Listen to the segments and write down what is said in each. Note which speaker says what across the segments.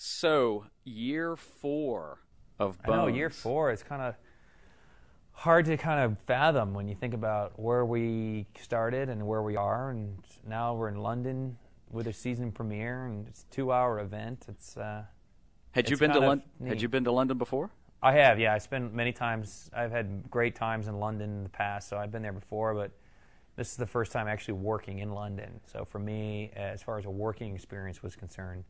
Speaker 1: So, year 4 of Bones.
Speaker 2: I know, year 4 is kind of hard to kind of fathom when you think about where we started and where we are, and now we're in London with a season premiere, and it's a 2-hour event.
Speaker 1: Had you been to London before?
Speaker 2: I have, yeah. I spent many times. I've had great times in London in the past, so I've been there before, but this is the first time actually working in London. So for me, as far as a working experience was concerned,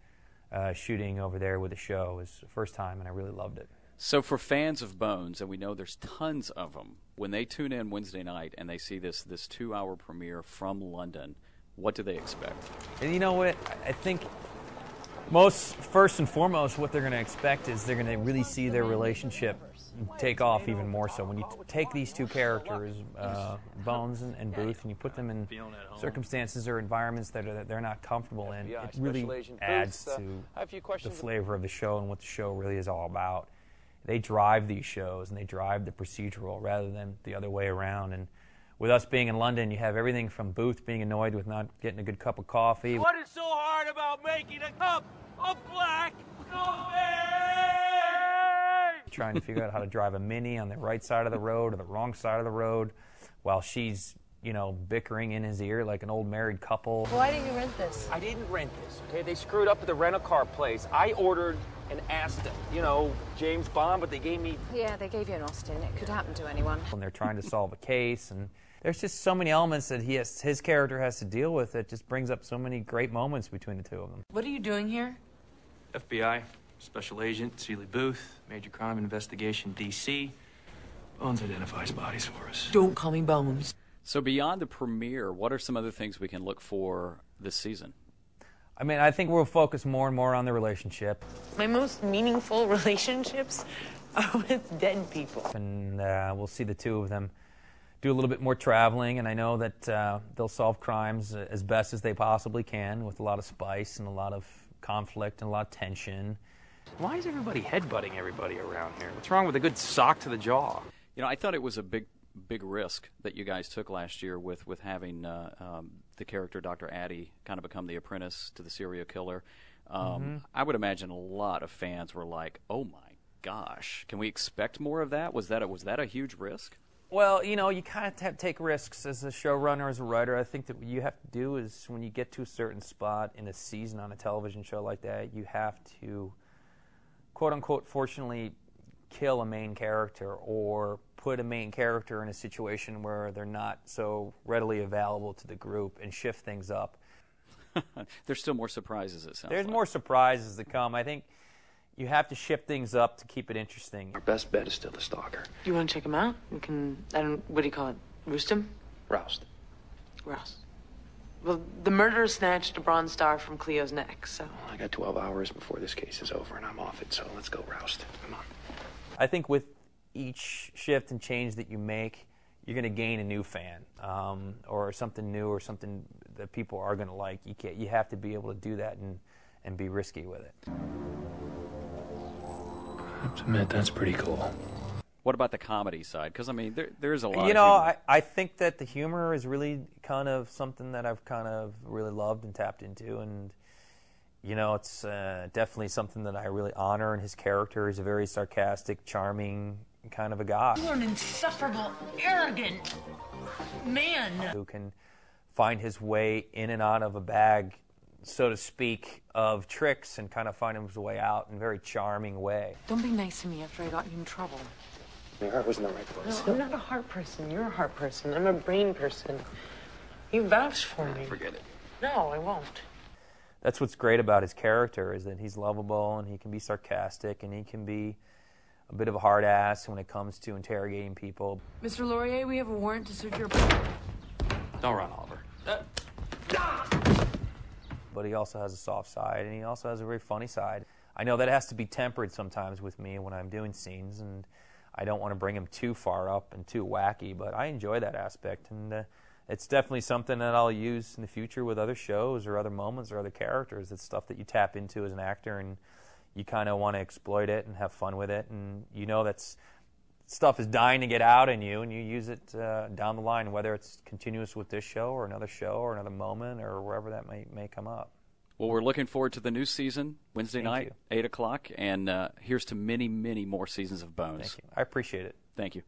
Speaker 2: shooting over there with the show was the first time, and I really loved it.
Speaker 1: So for fans of Bones, and we know there's tons of them, when they tune in Wednesday night and they see this 2-hour premiere from London, what do they expect?
Speaker 2: And you know what? I think first and foremost, what they're going to expect is they're going to really see their relationship take off even more so. When you take these two characters, Bones and Booth, and you put them in circumstances or environments that they're not comfortable in, it really adds to the flavor of the show and what the show really is all about. They drive these shows, and they drive the procedural rather than the other way around. And with us being in London, you have everything from Booth being annoyed with not getting a good cup of coffee.
Speaker 3: What is so hard about making a cup of black coffee?
Speaker 2: Trying to figure out how to drive a Mini on the right side of the road or the wrong side of the road while she's, bickering in his ear like an old married couple.
Speaker 4: Why didn't you rent this?
Speaker 3: I didn't rent this, okay? They screwed up at the rental-car place. I ordered an Aston, James Bond, but they gave me...
Speaker 4: Yeah, they gave you an Austin. It could happen to anyone.
Speaker 2: And they're trying to solve a case, and there's just so many elements that his character has to deal with that just brings up so many great moments between the two of them.
Speaker 4: What are you doing here?
Speaker 5: FBI, Special Agent Seeley Booth, Major Crime Investigation, D.C. Bones identifies bodies for us.
Speaker 4: Don't call me Bones.
Speaker 1: So beyond the premiere, what are some other things we can look for this season?
Speaker 2: I mean, I think we'll focus more and more on the relationship.
Speaker 4: My most meaningful relationships are with dead people.
Speaker 2: And we'll see the two of them do a little bit more traveling, and I know that they'll solve crimes as best as they possibly can with a lot of spice and a lot of conflict and a lot of tension.
Speaker 5: Why is everybody headbutting everybody around here? What's wrong with a good sock to the jaw?
Speaker 1: I thought it was a big risk that you guys took last year with having the character Dr. Addie kind of become the apprentice to the serial killer. I would imagine a lot of fans were like, "Oh my gosh, can we expect more of that?" Was that a huge risk?
Speaker 2: Well, you kind of have to take risks as a showrunner, as a writer. I think that what you have to do is when you get to a certain spot in a season on a television show like that, you have to, quote unquote, fortunately kill a main character or put a main character in a situation where they're not so readily available to the group and shift things up.
Speaker 1: There's still more surprises, it sounds
Speaker 2: There's
Speaker 1: like.
Speaker 2: more surprises to come. I think you have to shift things up to keep it interesting.
Speaker 5: Our best bet is still the stalker.
Speaker 4: You want to check him out? We can, what do you call it? Roost him?
Speaker 5: Roused.
Speaker 4: Roust. Well, the murderer snatched a bronze star from Cleo's neck, so...
Speaker 5: Well, I got 12 hours before this case is over, and I'm off it, so let's go roused. Come on.
Speaker 2: I think with each shift and change that you make, you're going to gain a new fan, or something new, or something that people are going to like. You have to be able to do that and be risky with it.
Speaker 5: I have to admit, that's pretty cool.
Speaker 1: What about the comedy side? Because, there's a lot of humor.
Speaker 2: I think that the humor is really kind of something that I've kind of really loved and tapped into, and, it's definitely something that I really honor, and his character is a very sarcastic, charming kind of a guy.
Speaker 4: You're an insufferable, arrogant man.
Speaker 2: Who can find his way in and out of a bag, so to speak, of tricks and kind of find his way out in a very charming way.
Speaker 4: Don't be nice to me after I got you in trouble.
Speaker 5: My heart was in the right place.
Speaker 4: No, I'm not a heart person. You're a heart person. I'm a brain person. You vouched for me.
Speaker 5: Forget it.
Speaker 4: No, I won't.
Speaker 2: That's what's great about his character, is that he's lovable, and he can be sarcastic, and he can be a bit of a hard ass when it comes to interrogating people.
Speaker 4: Mr. Laurier, we have a warrant to search your...
Speaker 5: Don't run, Oliver.
Speaker 2: But he also has a soft side, and he also has a very funny side. I know that has to be tempered sometimes with me when I'm doing scenes, and I don't want to bring him too far up and too wacky, but I enjoy that aspect, and it's definitely something that I'll use in the future with other shows or other moments or other characters. It's stuff that you tap into as an actor, and you kind of want to exploit it and have fun with it, and that's stuff is dying to get out in you, and you use it down the line, whether it's continuous with this show or another moment or wherever that may come up.
Speaker 1: Well, we're looking forward to the new season, Wednesday night,
Speaker 2: you.
Speaker 1: 8 o'clock, and here's to many, many more seasons of Bones.
Speaker 2: Thank you. I appreciate it.
Speaker 1: Thank you.